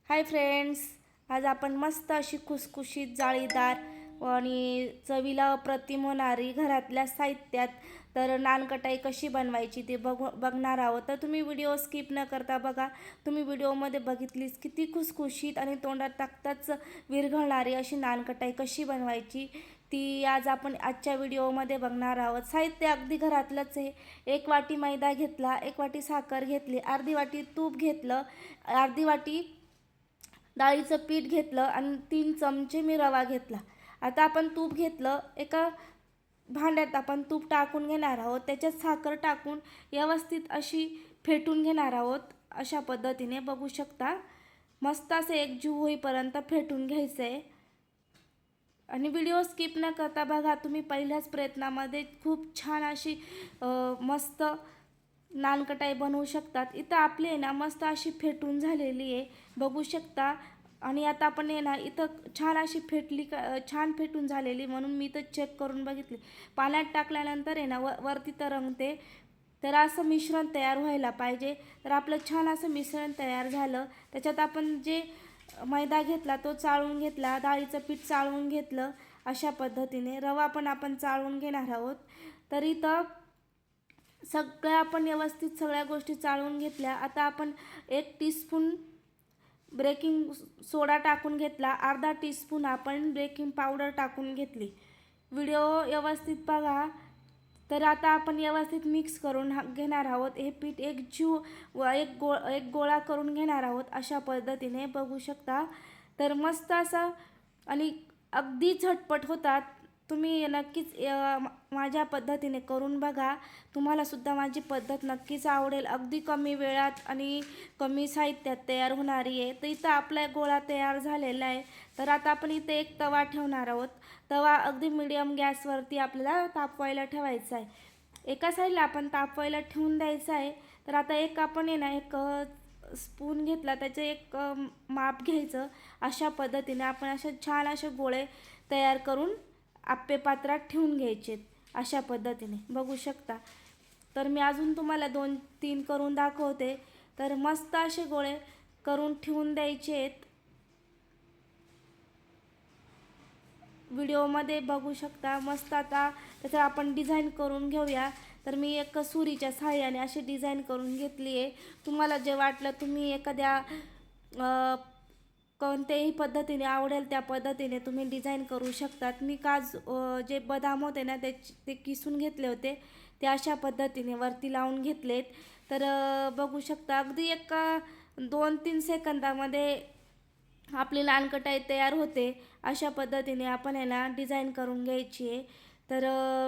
Hi friends, आज आपण मस्त अशी खुसखुशीत जाळीदार आणि चवीला अप्रतिम होणारी घरातल्या साहित्यात तर नानकटाई कशी बनवायची ते बघणार आहोत. तर तुम्ही व्हिडिओ स्किप न करता बघा. तुम्ही व्हिडिओमध्ये बघितलीच किती खुसखुशीत आणि तोंडात टाकताच विरघळणारी अशी नानकटाई कशी बनवायची ती आज आपण आजच्या व्हिडिओमध्ये बघणार आहोत. साहित्य अगदी घरातलंच आहे. 1 वाटी मैदा घेतला, 1 वाटी साखर घेतली, अर्धी वाटी तूप घेतलं, अर्धी वाटी डाळीचं पीठ घेतलं आणि 3 चमचे मी रवा घेतला. आता आपण तूप घेतलं, एका भांड्यात आपण तूप टाकून घेणार आहोत. त्याच्यात साखर टाकून व्यवस्थित अशी फेटून घेणार आहोत. अशा पद्धतीने बघू शकता. मस्त असं एकजीव होईपर्यंत फेटून घ्यायचं आहे. आणि व्हिडिओ स्किप न करता बघा. तुम्ही पहिल्याच प्रयत्नामध्ये खूप छान अशी मस्त नानकटाई बनवू शकतात. इथं आपली आहे ना मस्त अशी फेटून झालेली आहे, बघू शकता. आणि आता आपण आहे ना इथं छान अशी फेटली छान फेटून झालेली, म्हणून मी इथं चेक करून बघितली. पाण्यात टाकल्यानंतर आहे ना वरती तरंगते. तर असं मिश्रण तयार व्हायला पाहिजे. तर आपलं छान असं मिश्रण तयार झालं. त्याच्यात आपण जे मैदा घेतला तो चाळून घेतला, डाळीचं पीठ चाळून घेतलं. अशा पद्धतीने रवा पण आपण चाळून घेणार आहोत. तर इथं सगळ्या आपण व्यवस्थित सगळ्या गोष्टी चाळून घेतल्या. आता आपण 1 टीस्पून बेकिंग सोडा टाकून घेतला, अर्धा टीस्पून आपण बेकिंग पावडर टाकून घेतली. व्हिडिओ व्यवस्थित बघा. तर आता आपण व्यवस्थित मिक्स करून घेणार आहोत. हे पीठ एक गोळा करून घेणार आहोत. अशा पद्धतीने बघू शकता. तर मस्त असं आणि अगदी झटपट होतात. तुम्ही नक्कीच माझ्या पद्धतीने करून बघा. तुम्हालासुद्धा माझी पद्धत नक्कीच आवडेल. अगदी कमी वेळात आणि कमी साहित्यात तयार होणारी आहे. तर इथं आपला गोळा तयार झालेला आहे. तर आता आपण इथे एक तवा ठेवणार आहोत. तवा अगदी मीडियम गॅसवरती आपल्याला तापवायला ठेवायचा आहे. एका साईडला आपण तापवायला ठेवून द्यायचं आहे. तर आता एक आपण आहे ना एक स्पून घेतला, त्याचं एक माप घ्यायचं. अशा पद्धतीने आपण असे छान असे गोळे तयार करून आप्पे पात्रात ठेवून घ्यायचे. अशा पद्धतीने बघू शकता. तर मी अजून तुम्हाला 2-3 करून दाखवते. तर मस्त असे गोळे करून ठेवून द्यायचे आहेत. व्हिडिओमध्ये बघू शकता. मस्त आता त्याचं आपण डिझाईन करून घेऊया. तर मी एक सुरीच्या सहाय्याने अशी डिझाईन करून घेतली आहे. तुम्हाला जे वाटलं तुम्ही एखाद्या कोणत्याही पद्धतीने आवडेल त्या पद्धतीने तुम्ही डिझाईन करू शकतात. मी जे बदाम होते ना ते किसून घेतले होते, ते अशा पद्धतीने वरती लावून घेतलेत. तर बघू शकता अगदी 2-3 सेकंदामध्ये आपली नानकटाई तयार होते. अशा पद्धतीने आपण याला डिझाईन करून घ्यायची आहे. तर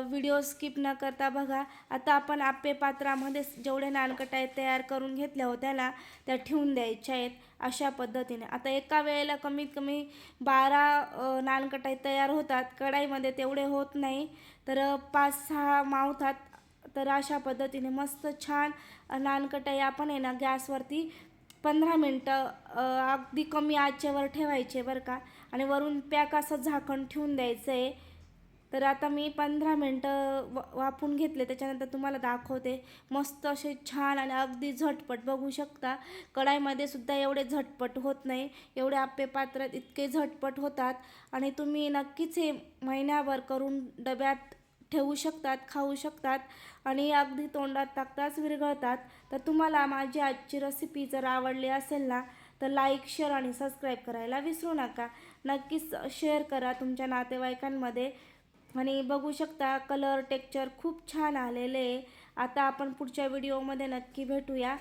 व्हिडिओ स्किप न करता बघा. आता आपण आप्पे पात्रामध्ये जेवढे नानकटाई तयार करून घेतल्या होत्या ना त्या ठेवून द्यायच्या आहेत. अशा पद्धतीने आता एका वेळेला कमीत कमी 12 नानकटाई तयार होतात. कढाईमध्ये तेवढे होत नाही, तर 5-6 मावतात. तर अशा पद्धतीने मस्त छान नानकटाई आपण आहे ना गॅसवरती 15 मिनटं अगदी कमी आचेवर ठेवायचे बरं का. आणि वरून पॅक असं झाकण ठेवून द्यायचं आहे. तर आता मी 15 मिनटं वाफवून घेतले. त्याच्यानंतर तुम्हाला दाखवते. मस्त असे छान आणि अगदी झटपट बघू शकता. कढाईमध्ये सुद्धा एवढे झटपट होत नाही, एवढे आप्पे पात्रात इतके झटपट होतात. आणि तुम्ही नक्कीच हे महिनाभर करून डब्यात ठेवू शकतात, खाऊ शकतात आणि अगदी तोंडात टाकताच विरघळतात. तर तुम्हाला माझी आजची रेसिपी जर आवडली असेल ना तर लाईक, शेअर आणि सबस्क्राईब करायला विसरू नका. नक्कीच शेअर करा तुमच्या नातेवाईकांमध्ये. आणि बघू शकता कलर टेक्स्चर खूप छान आलेले आहे. आता आपण पुढच्या व्हिडिओमध्ये नक्की भेटूया.